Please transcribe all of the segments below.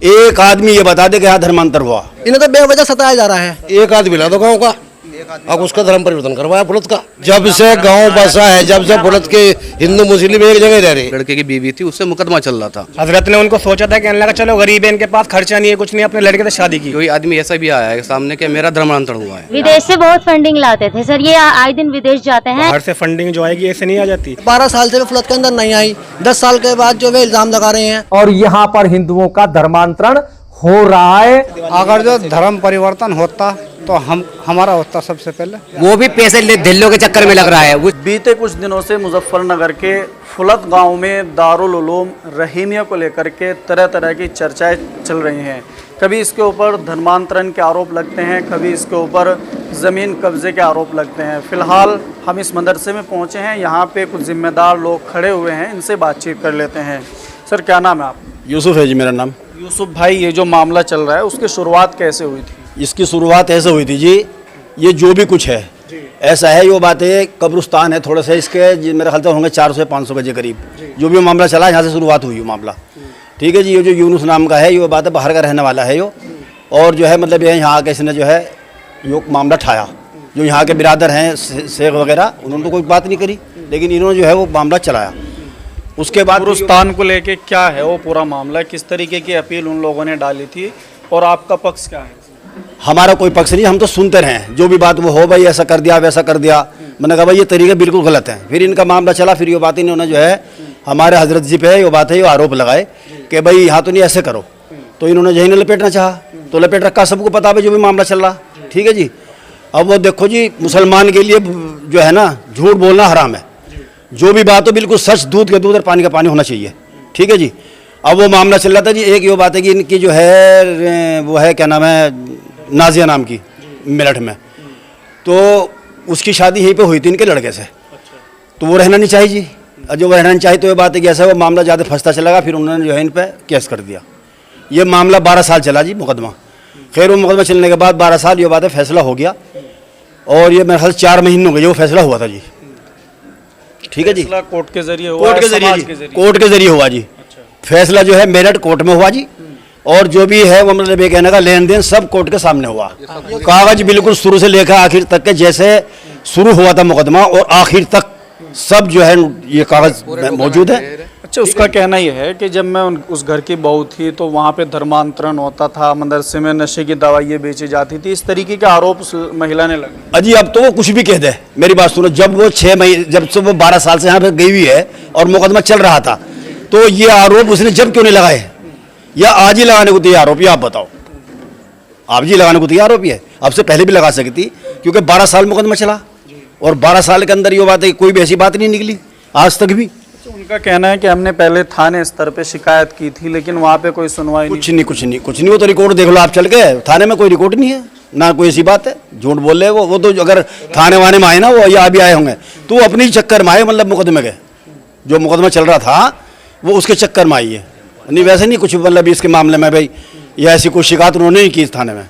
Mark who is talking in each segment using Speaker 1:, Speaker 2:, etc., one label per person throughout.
Speaker 1: एक आदमी ये बता दे कि यहाँ धर्मांतर हुआ।
Speaker 2: इन्हें तो बेवजह सताया जा रहा है।
Speaker 3: एक आदमी ला दो गाँव का, अब उसका धर्म परिवर्तन करवाया पुलिस का। जब से गांव बसा है, जब से पुलिस के हिंदू मुस्लिम एक जगह रह रहे।
Speaker 4: लड़के की बीवी थी, उससे मुकदमा चल रहा था।
Speaker 5: हजरत ने उनको सोचा था कि अल्लाह का चलो गरीब है, इनके पास खर्चा नहीं है, कुछ नहीं, अपने लड़के से शादी की।
Speaker 4: कोई आदमी ऐसा भी आया है सामने कि मेरा धर्मांतरण हुआ है।
Speaker 6: विदेश से बहुत फंडिंग लाते थे सर, ये आए दिन विदेश जाते हैं।
Speaker 5: बाहर से फंडिंग जो आएगी ऐसे नहीं आ जाती।
Speaker 2: 12 साल से फ्लड के अंदर नहीं आई, 10 साल के बाद जो वे इल्जाम लगा रहे हैं।
Speaker 7: और यहाँ पर हिंदुओं का धर्मांतरण हो रहा है।
Speaker 8: अगर जो धर्म परिवर्तन होता तो हमारा होता सबसे पहले।
Speaker 9: वो भी पैसे दिल्लियों के चक्कर में लग रहा है।
Speaker 10: बीते कुछ दिनों से मुजफ्फरनगर के फुलत गांव में दारुल उलूम रहीमिया को लेकर के तरह तरह की चर्चाएं चल रही हैं। कभी इसके ऊपर धर्मांतरण के आरोप लगते हैं, कभी इसके ऊपर ज़मीन कब्जे के आरोप लगते हैं। फ़िलहाल हम इस मदरसे में पहुंचे हैं, यहाँ पे कुछ ज़िम्मेदार लोग खड़े हुए हैं, इनसे बातचीत कर लेते हैं। सर क्या नाम है आप?
Speaker 1: यूसुफ है जी मेरा नाम।
Speaker 10: यूसुफ भाई, ये जो मामला चल रहा है उसकी शुरुआत कैसे हुई थी?
Speaker 1: इसकी शुरुआत ऐसे हुई थी जी, ये जो भी कुछ है ऐसा है, ये बात है कब्रिस्तान है थोड़ा सा इसके मेरे ख्याल से होंगे 400 से 500 गज के करीब। जो भी मामला चला यहाँ से शुरुआत हुई मामला, ठीक है जी। ये जो यूनुस नाम का है, ये बात है बाहर का रहने वाला है यो, और जो है मतलब ये यहाँ के इसने जो है यो मामला ठाया। जो यहाँ के बिरादर हैं शेख वगैरह, उन्होंने तो कोई बात नहीं करी, लेकिन इन्होंने जो है वो मामला चलाया। उसके बाद
Speaker 10: कब्रिस्तान को लेके क्या है वो पूरा मामला, किस तरीके की अपील उन लोगों ने डाली थी और आपका पक्ष क्या है?
Speaker 1: हमारा कोई पक्ष नहीं, हम तो सुनते रहे, जो भी बात वो हो भाई ऐसा कर दिया वैसा कर दिया। मैंने कहा भाई ये तरीके बिल्कुल गलत हैं। फिर इनका मामला चला, फिर ये बात इन्होंने जो है हमारे हजरत जी पे ये बात है, ये आरोप लगाए कि भाई यहाँ तो नहीं ऐसे करो, तो इन्होंने यही नहीं लपेटना चाहा, तो लपेट रखा। सबको पता है जो भी मामला चल रहा, ठीक है जी। अब वो देखो जी, मुसलमान के लिए जो है ना झूठ बोलना हराम है। जो भी बात हो बिल्कुल सच, दूध का दूध और पानी का पानी होना चाहिए, ठीक है जी। अब वो मामला चल रहा था जी। एक ये बात है कि इनकी जो है वो है क्या नाम है, नाजिया नाम की, मेरठ में, तो उसकी शादी यहीं पे हुई थी इनके लड़के से, तो वो रहना नहीं चाहिए जी। जो वो रहना नहीं चाहिए तो ये बात है कि ऐसा वो मामला ज़्यादा फंसता चलेगा, फिर उन्होंने जो है इन पर केस कर दिया। ये मामला 12 साल चला जी मुकदमा। खैर वो मुकदमा चलने के बाद 12 साल ये बात है फैसला हो गया, और ये मेरे ख्याल 4 महीने हो गए वो फैसला हुआ था जी, ठीक है जी।
Speaker 10: कोर्ट के जरिए हुआ?
Speaker 1: कोर्ट के जरिए, कोर्ट के जरिए हुआ जी। फैसला जो है मेरठ कोर्ट में हुआ जी, और जो भी है वो मतलब ये कहने का लेन देन सब कोर्ट के सामने हुआ। कागज बिल्कुल शुरू से लेकर आखिर तक के, जैसे शुरू हुआ था मुकदमा और आखिर तक सब जो है ये कागज मौजूद है।
Speaker 10: अच्छा, उसका कहना ये है कि जब मैं उस घर की बहू थी तो वहाँ पे धर्मांतरण होता था, मदरसे में नशे की दवाइयाँ बेची जाती थी, इस तरीके के आरोप उस महिला ने लगे।
Speaker 1: अजी अब तो वो कुछ भी कह दे, मेरी बात सुनो। जब वो 6 महीने, जब से वो 12 साल से यहाँ पे गई हुई है और मुकदमा चल रहा था, तो ये आरोप उसने जब क्यों नहीं लगाए, या आज ही लगाने को तैयार आरोप? आप बताओ, आप जी लगाने को तैयार आरोप है? अब से पहले भी लगा सकती थी, क्योंकि 12 साल मुकदमा चला, और 12 साल के अंदर ये बात है कोई भी ऐसी बात नहीं निकली आज तक भी।
Speaker 10: उनका कहना है कि हमने पहले थाने स्तर पे शिकायत की थी, लेकिन वहाँ पे कोई सुनवाई
Speaker 1: कुछ नहीं। वो तो रिकॉर्ड देख लो आप चल के, थाने में कोई रिकॉर्ड नहीं है ना, कोई ऐसी बात है। झूठ बोल रहे वो तो अगर थाने वाने में आए ना, वो या अभी आए होंगे, तो वो अपने चक्कर में आए, मतलब मुकदमे के जो मुकदमा चल रहा था वो उसके चक्कर में आई है। नहीं वैसे नहीं कुछ, मतलब इसके मामले में भाई या ऐसी कोई शिकायत उन्होंने नहीं की इस थाने में।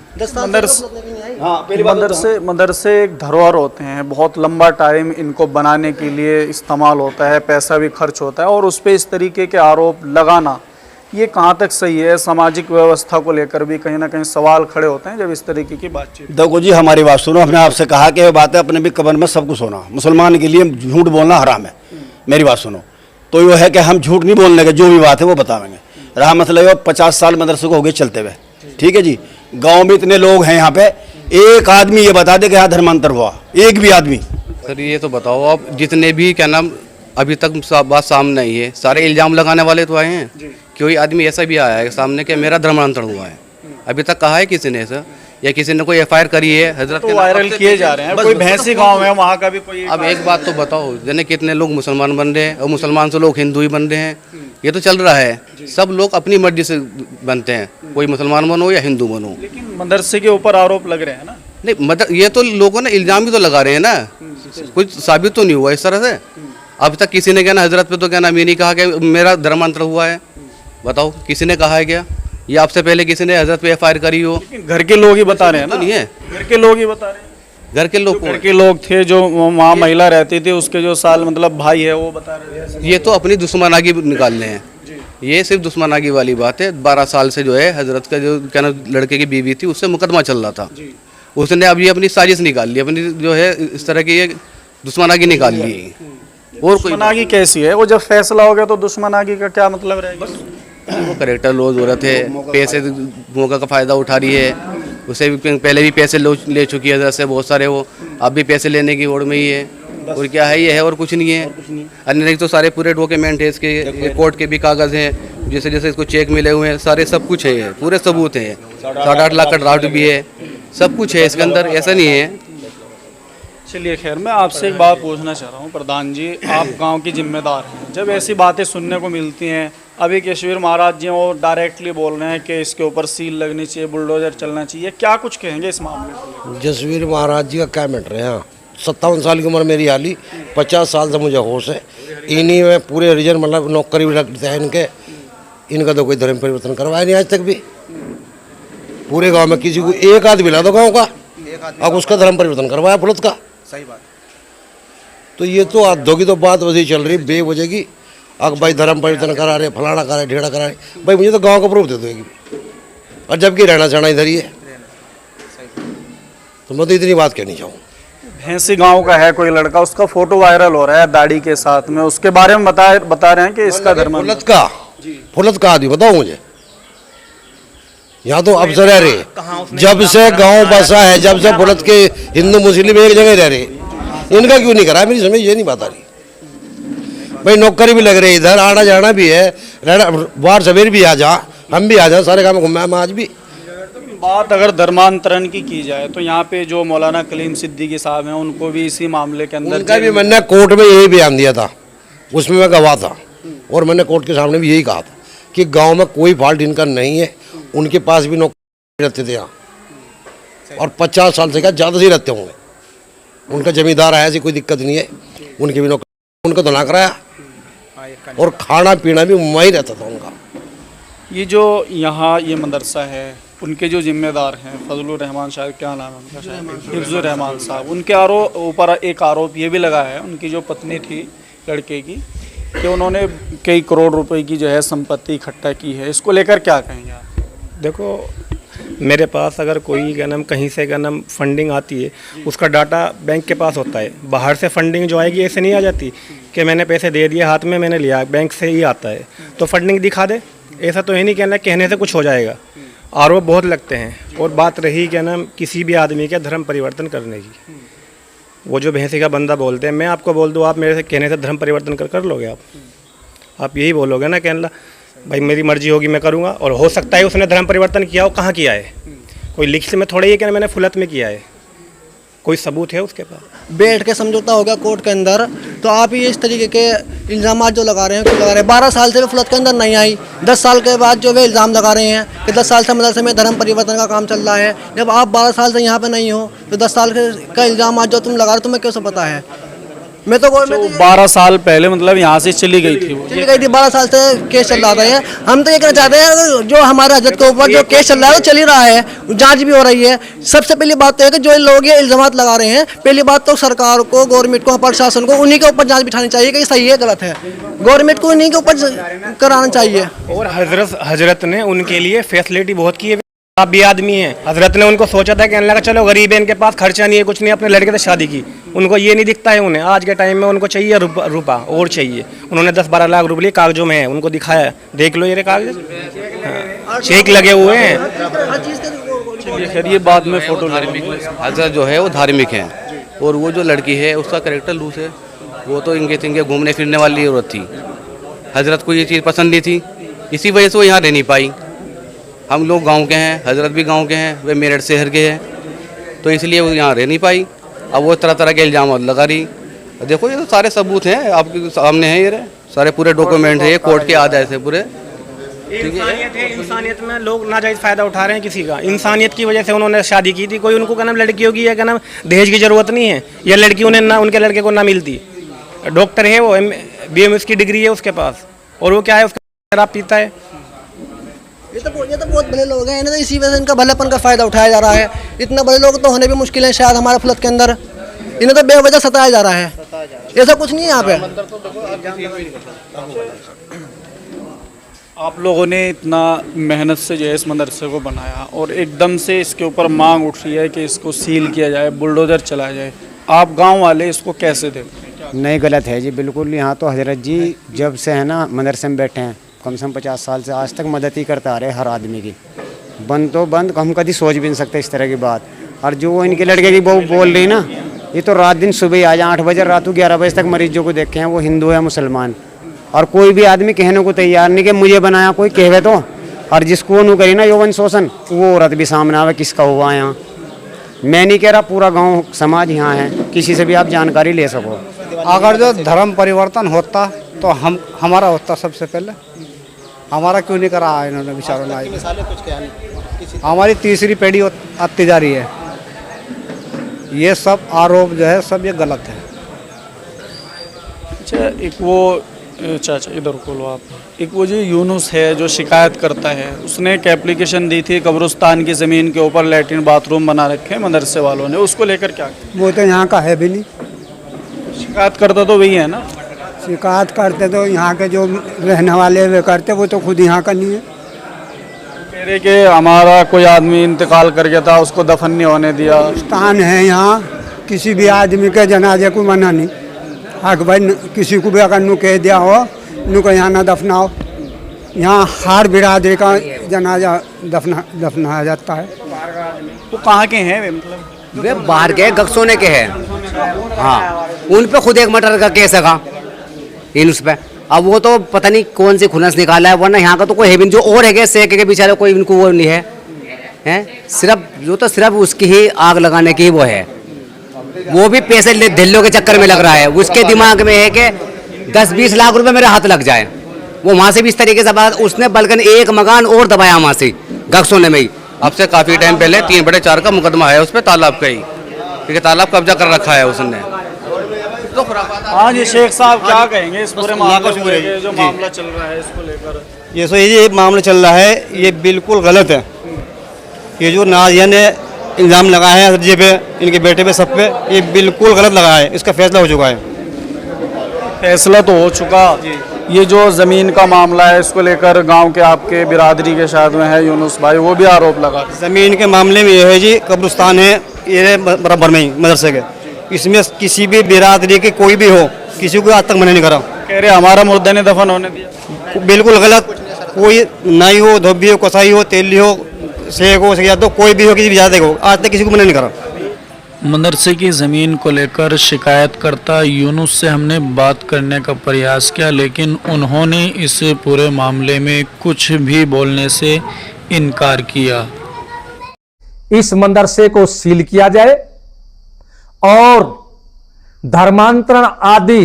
Speaker 10: मदरसे एक धरोहर होते हैं, बहुत लंबा टाइम इनको बनाने के लिए इस्तेमाल होता है, पैसा भी खर्च होता है, और उस पर इस तरीके के आरोप लगाना ये कहाँ तक सही है? सामाजिक व्यवस्था को लेकर भी कहीं ना कहीं सवाल खड़े होते हैं जब इस तरीके की बातचीत।
Speaker 1: देखो जी, हमारी बात सुनो, हमने आपसे कहा कि बात है अपने भी कब्र में सब कुछ होना, मुसलमान के लिए झूठ बोलना हराम है। मेरी बात सुनो, तो ये है कि हम झूठ नहीं बोलने के, जो भी बात है वो बताएंगे। रहा मतलब 50 साल मदरसे को हो गए चलते हुए, ठीक है जी। गांव में इतने लोग हैं, यहाँ पे एक आदमी ये बता दे कि यहाँ धर्मांतर हुआ, एक भी आदमी?
Speaker 4: सर ये तो बताओ आप, जितने भी क्या नाम अभी तक बात सामने आई है, सारे इल्जाम लगाने वाले तो आए हैं। कोई आदमी ऐसा भी आया है सामने कि मेरा धर्मांतरण हुआ है, अभी तक कहा है किसी ने ऐसा, या किसी ने कोई FIR करी है? हजरत
Speaker 10: तो वायरल किए जा रहे हैं, कोई भैंसी गांव है वहाँ का भी कोई।
Speaker 4: अब एक बात तो बताओ, जने कितने लोग मुसलमान बन रहे हैं और मुसलमान से लोग हिंदू ही बन रहे हैं, ये तो चल रहा है। सब लोग अपनी मर्जी से बनते हैं, कोई मुसलमान बनो या हिंदू बनो।
Speaker 10: लेकिन मदरसे के ऊपर आरोप लग रहे हैं ना?
Speaker 4: नहीं, ये तो लोगों ने इल्जाम भी तो लगा रहे हैं ना, कुछ साबित तो नहीं हुआ इस तरह से। अब तक किसी ने कहना हजरत पे तो कहना ये नहीं कहा कि मेरा धर्मांतर हुआ है, बताओ किसी ने कहा है क्या? ये आपसे पहले किसी ने हजरत पे FIR करी हो?
Speaker 10: घर के लोग ही बता रहे हैं ना?
Speaker 4: नहीं है,
Speaker 10: घर के लोग ही बता रहे हैं।
Speaker 4: घर के लोग
Speaker 10: थे जो वहाँ महिला रहती थी, उसके जो साल मतलब भाई है वो बता रहे हैं।
Speaker 4: ये तो अपनी दुश्मनागी निकाल रहे हैं, ये सिर्फ दुश्मनागी वाली बात है। 12 साल से जो है हजरत का जो क्या नाम लड़के की बीवी थी उससे मुकदमा चल रहा था, उसने अभी अपनी साजिश निकाल ली, अपनी जो है इस तरह की ये दुश्मनागी निकाल ली। और कोई
Speaker 10: दुश्मनागी कैसी है? वो जब फैसला हो गया तो दुश्मनागी का क्या मतलब रहेगा?
Speaker 4: वो करेक्टर लॉस हो रहे थे, पैसे मौका का फ़ायदा उठा रही है, उसे भी पहले भी पैसे ले चुकी है जैसे बहुत सारे, वो अब भी पैसे लेने की होड़ में ही है। और क्या है, ये है और कुछ नहीं है। अन्य नहीं तो सारे पूरे डॉक्यूमेंट है इसके, कोर्ट के भी कागज़ हैं, जैसे जैसे इसको चेक मिले हुए हैं, सारे सब कुछ है, पूरे सबूत हैं। 8.5 लाख का ड्राफ्ट भी है, सब कुछ है इसके अंदर, ऐसा नहीं है।
Speaker 10: चलिए खैर, मैं आपसे एक बात पूछना चाह रहा हूँ प्रधान जी, आप गांव की जिम्मेदार हैं, जब ऐसी बातें सुनने को मिलती हैं, अभी केशवीर महाराज जी वो डायरेक्टली बोल रहे हैं कि इसके ऊपर सील लगनी चाहिए, बुलडोजर चलना चाहिए, क्या कुछ कहेंगे इस मामले में?
Speaker 3: जसवीर महाराज जी का क्या मैटर है? यहाँ 57 साल की उम्र मेरी हाली, 50 साल से मुझे होश है। इन्हीं में पूरे रीजन मतलब नौकरी भी लगते हैं इनके, इनका तो कोई धर्म परिवर्तन करवाया नहीं आज तक भी। पूरे गांव में किसी को एक आध मिला दो गांव का, अब उसका धर्म परिवर्तन करवाया पुलिस का।
Speaker 10: सही बात।
Speaker 3: तो ये तो आधों की तो बात वैसे ही चल रही बेवजह की। अब भाई धर्म परिवर्तन करा रहे, फलाना करा रहे, ढेड़ा करा रहे, भाई मुझे तो गांव का प्रूफ दे दो। और जबकि रहना सहना इधर ही है, तो मैं तो इतनी बात कहनी चाहूँ।
Speaker 10: भैंसी गांव का है कोई लड़का, उसका फोटो वायरल हो रहा है दाढ़ी के साथ में, उसके बारे में बता रहे हैं कि इसका धर्म
Speaker 3: फुलत का आदमी बताओ मुझे। यहाँ तो अफसर रह रहे, जब से गांव बसा है, जब से फुलत के हिंदू मुस्लिम एक जगह रह रहे, इनका क्यों नहीं करा? मेरी समझ ये नहीं बात आ रही। भाई नौकरी भी लग रही है, इधर आना जाना भी है, बाहर सवेर भी आ जा, हम भी आ जा, सारे काम घूमे हम आज भी।
Speaker 10: बात अगर धर्मांतरण की जाए तो यहाँ पे जो मौलाना कलीम सिद्दीकी साहब हैं, उनको भी इसी मामले के अंदर
Speaker 3: उनका भी मैंने कोर्ट में यही बयान दिया था, उसमें मैं गवाह था, और मैंने कोर्ट के सामने भी यही कहा था कि गांव में कोई फॉल्ट इनका नहीं है। उनके पास भी नौकरी रहते थे यहाँ, और 50 साल से क्या ज़्यादा से रहते होंगे। उनका जमींदार आया, ऐसी कोई दिक्कत नहीं है। उनकी भी नौकरी उनको तो ना कराया, और खाना पीना भी वहीं रहता था उनका।
Speaker 10: ये जो यहाँ ये मदरसा है, उनके जो जिम्मेदार हैं फजलुर रहमान शायद, क्या नाम है उनका, शायद हिफ्जुर रहमान साहब, उनके ऊपर एक आरोप ये भी लगा है, उनकी जो पत्नी थी लड़के की, कि उन्होंने कई करोड़ रुपए की जो है संपत्ति इकट्ठा की है। इसको लेकर क्या कहेंगे आप?
Speaker 5: देखो, मेरे पास अगर कोई क्या नाम कहीं से क्या नाम फंडिंग आती है, उसका डाटा बैंक के पास होता है। बाहर से फंडिंग जो आएगी ऐसे नहीं आ जाती कि मैंने पैसे दे दिए हाथ में, मैंने लिया, बैंक से ही आता है। तो फंडिंग दिखा दे, ऐसा तो है नहीं कहने से कुछ हो जाएगा। आरोप बहुत लगते हैं। और बात रही क्या नाम किसी भी आदमी के धर्म परिवर्तन करने की, वो जो भैंसी का बंदा बोलते हैं, मैं आपको बोल दूँ, आप मेरे से कहने से धर्म परिवर्तन कर लोगे? आप यही बोलोगे ना, कहना भाई मेरी मर्जी होगी मैं करूँगा। और हो सकता है उसने धर्म परिवर्तन किया हो, कहाँ किया है? कोई लिखित में थोड़ा ही कि मैंने फुलत में किया है, कोई सबूत है उसके पास?
Speaker 2: बैठ के समझौता होगा कोर्ट के अंदर, तो आप ही इस तरीके के इल्ज़ाम जो लगा रहे हैं, क्यों लगा रहे हैं? 12 साल से वे फुलत के अंदर नहीं आई, 10 साल के बाद जो वे इल्ज़ाम लगा रहे हैं कि 10 साल से मदरसे में धर्म परिवर्तन का काम चल रहा है। जब आप 12 साल से यहाँ पे नहीं हो, तो 10 साल का इल्ज़ाम जो तुम लगा रहे हो, तुम्हें क्यों से पता है? मैं तो
Speaker 10: 12 साल पहले मतलब यहाँ से चली गई थी, वो
Speaker 2: चली गई थी, 12 साल से केस चल रहा है। हम तो ये कहना चाहते हैं, जो हमारे हजरत के ऊपर जो केस चल रहा है वो चल ही रहा है, जांच भी हो रही है। सबसे पहली बात तो है कि जो लोग ये इल्जामात लगा रहे हैं, पहली बात तो सरकार को, गवर्नमेंट को, प्रशासन को उन्हीं के ऊपर जांच बिठानी चाहिए कि सही है गलत है। गवर्नमेंट को उन्हीं के ऊपर कराना चाहिए।
Speaker 5: और हजरत ने उनके लिए फैसिलिटी बहुत की है। आप भी आदमी हैं, हजरत ने उनको सोचा था, कहने लगा चलो गरीब है, इनके पास खर्चा नहीं है, कुछ नहीं, अपने लड़के से शादी की। उनको ये नहीं दिखता है, उन्हें आज के टाइम में उनको चाहिए रुपा और चाहिए। उन्होंने 10-12 लाख रुपये कागजों में है, उनको दिखाया, देख लो ये कागज, चेक लगे हुए हैं।
Speaker 10: खैर ये बाद में फोटो
Speaker 4: हजरत जो है वो धार्मिक है, और वो जो लड़की है उसका कैरेक्टर लूज है। वो तो इनके घूमने फिरने वाली औरत थी। हजरत को ये चीज़ पसंद नहीं थी, इसी वजह से वो यहाँ रह नहीं पाई। हम लोग गांव के हैं, हजरत भी गांव के हैं, वे मेरठ शहर के हैं, तो इसलिए वो यहाँ रह नहीं पाई। अब वो तरह तरह के इल्ज़ाम लगा रही। देखो ये तो सारे सबूत हैं आपके सामने हैं, ये सारे पूरे डॉक्यूमेंट है, कोर्ट के आदेश है पूरे।
Speaker 5: इंसानियत है, इंसानियत में लोग नाजायज़ फ़ायदा उठा रहे हैं किसी का। इंसानियत की वजह से उन्होंने शादी की थी। कोई उनको क्या नाम लड़कियों की, क्या नाम दहेज की ज़रूरत नहीं है, या लड़की उन्हें ना उनके लड़के को ना मिलती। डॉक्टर है वो, BMS की डिग्री है उसके पास, और वो क्या है, उसका शराब पीता है।
Speaker 2: ये तो बहुत बड़े लोग हैं, इन्हें तो इसी वजह से इनका भलेपन का फ़ायदा उठाया जा रहा है। इतने बड़े लोग तो होने भी मुश्किल है शायद हमारे फुलत के अंदर, इन्हें तो बेवजह सताया जा रहा है। ऐसा कुछ नहीं है यहाँ पे।
Speaker 10: आप लोगों ने इतना मेहनत से जो है इस मदरसे को बनाया और एकदम से इसके ऊपर मांग उठ रही है कि इसको सील किया जाए, बुलडोज़र चलाया जाए, आप गांव वाले इसको कैसे देखते हैं?
Speaker 8: नहीं, गलत है जी बिल्कुल। यहाँ तो हजरत जी जब से है ना मदरसे में बैठे हैं, कम से कम 50 साल से आज तक मदद ही करते आ रहे हर आदमी की। बंद तो बंद, हम कभी सोच भी नहीं सकते इस तरह की बात। और जो वो इनके लड़के की वो बोल रही ना, ये तो रात दिन सुबह आज 8 बजे रात को 11 बजे तक मरीजों को देखे हैं, वो हिंदू है मुसलमान। और कोई भी आदमी कहने को तैयार नहीं कि मुझे बनाया, कोई कहवे तो। और जिसको नु करी ना यौवन शोषण, वो औरत भी सामने आवे किसका हुआ यहाँ। मैं नहीं कह रहा, पूरा गांव समाज यहाँ है, किसी से भी आप जानकारी ले सको। अगर जो धर्म परिवर्तन होता तो हमारा होता सबसे पहले। हमारा क्यों नहीं करा इन्होंने बेचारों ने। हमारी तीसरी पीढ़ी आती जा रही है। ये सब आरोप जो है सब ये गलत है।
Speaker 10: अच्छा, एक वो चाचा इधर को लो आप, एक वो जो यूनुस है जो शिकायत करता है, उसने एक एप्लीकेशन दी थी, कब्रिस्तान की ज़मीन के ऊपर लैट्रिन बाथरूम बना रखे हैं मदरसे वालों ने, उसको लेकर क्या?
Speaker 8: वो तो यहाँ का है भी नहीं।
Speaker 10: शिकायत करता तो वही है ना।
Speaker 8: शिकायत करते तो यहाँ के जो रहने वाले वे करते, वो तो खुद यहाँ का नहीं है।
Speaker 10: कह रहे कि हमारा कोई आदमी इंतकाल कर गया था, उसको दफन नहीं होने दिया।
Speaker 8: स्थान है यहाँ, किसी भी आदमी के जनाजे को मना नहीं। हक भाई किसी को भी अगर नु कह दिया हो नु को यहाँ ना दफनाओ, यहाँ हर बिरादरी का जनाजा दफनाया जाता है।
Speaker 10: वो कहाँ के हैं वे, मतलब
Speaker 9: वे बाहर के गकसोने के हैं। हाँ, उन पे खुद एक मर्डर का केस है इन उस पे। अब वो तो पता नहीं कौन सी खुनस निकाला है, वरना यहाँ का तो कोई है भी नहीं। जो और है सेक के बेचारे, कोई इनको वो नहीं है, हैं? सिर्फ जो तो सिर्फ उसकी ही आग लगाने की वो है। वो भी पैसे दिल्लियों के चक्कर में लग रहा है। उसके दिमाग में है कि 10-20 लाख रुपए मेरे हाथ लग जाए। वो वहाँ से भी इस तरीके से बात, उसने बल्कि एक मकान और दबाया वहाँ से गकसोने में ही।
Speaker 4: अब से काफ़ी टाइम पहले 3/4 का मुकदमा है उस पर, तालाब का ही, क्योंकि तालाब कब्जा कर रखा है उसने। तो
Speaker 10: हाँ जी, शेख साहब क्या कहेंगे इस पूरे मामले को लेकर, जो मामला चल रहा है इसको लेकर?
Speaker 1: ये मामला चल रहा है, ये बिल्कुल गलत है। ये जो नाजिया ने इल्ज़ाम लगाया है हजरत जी पे, इनके बेटे पे, सब पे, ये बिल्कुल गलत लगा है। इसका फैसला हो चुका है।
Speaker 10: फैसला तो हो चुका। ये जो ज़मीन का मामला है, इसको लेकर गांव के आपके बिरादरी के शायद में है यूनुस भाई, वो भी आरोप लगा।
Speaker 1: ज़मीन के मामले में ये है जी, कब्रिस्तान है ये बराबर में ही मदरसे के, इसमें किसी भी बिरादरी के कोई भी हो, किसी को आज तक मना नहीं करा।
Speaker 10: कह रहे हमारा मुर्दा ने दफन होने दिया।
Speaker 1: बिल्कुल गलत। कोई नाई हो, धोबी हो, कसाई हो, तेली हो, शेख हो, सयाद हो, कोई भी हो, किसी भी जाति हो, आज तक किसी को मना नहीं करा।
Speaker 11: मदरसे की ज़मीन को लेकर शिकायतकर्ता यूनुस से हमने बात करने का प्रयास किया, लेकिन उन्होंने इस पूरे मामले में कुछ भी बोलने से इनकार किया।
Speaker 7: इस मदरसे को सील किया जाए और धर्मांतरण आदि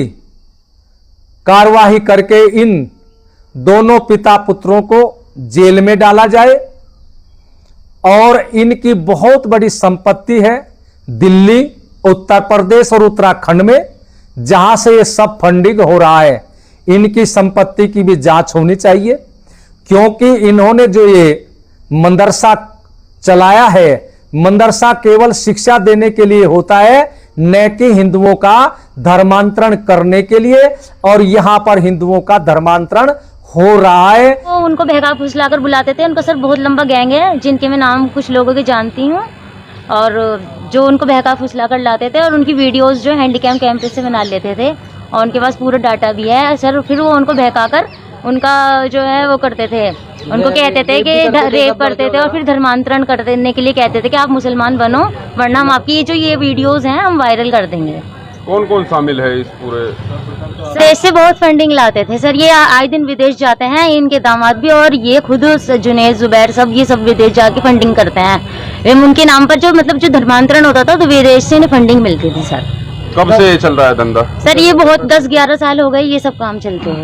Speaker 7: कार्यवाही करके इन दोनों पिता पुत्रों को जेल में डाला जाए। और इनकी बहुत बड़ी संपत्ति है दिल्ली, उत्तर प्रदेश और उत्तराखंड में, जहां से ये सब फंडिंग हो रहा है। इनकी संपत्ति की भी जांच होनी चाहिए, क्योंकि इन्होंने जो ये मदरसा चलाया है, मदरसा केवल शिक्षा देने के लिए होता है, न कि हिंदुओं का धर्मांतरण करने के लिए। और यहां पर हिंदुओं का धर्मांतरण हो रहा है।
Speaker 6: वो उनको बहका फुसलाकर बुलाते थे। उनका सर बहुत लंबा गैंग है, जिनके मैं नाम कुछ लोगों के जानती हूँ, और जो उनको बहका फुसलाकर लाते थे और उनकी वीडियोस जो हैंडीकैम कैमरे से बना लेते थे, और उनके पास पूरा डाटा भी है सर। फिर वो उनको बहकाकर उनका जो है वो करते थे, उनको कहते थे कि रेप करते थे, और फिर धर्मांतरण कर देने के लिए कहते थे कि आप मुसलमान बनो, वरना हम आपकी जो ये वीडियोस हैं हम वायरल कर देंगे।
Speaker 12: कौन कौन शामिल है इस पूरे?
Speaker 6: देश से बहुत फंडिंग लाते थे सर। ये आए दिन विदेश जाते हैं, इनके दामाद भी, और ये खुद जुनैद जुबैर सब, ये सब विदेश जाके फंडिंग करते हैं। उनके नाम पर जो मतलब जो धर्मांतरण होता था तो विदेश से इन्हें फंडिंग मिलती थी सर।
Speaker 12: कब से चल रहा है धंधा?
Speaker 6: सर ये बहुत 10-11 साल हो गए ये सब काम चलते हुए।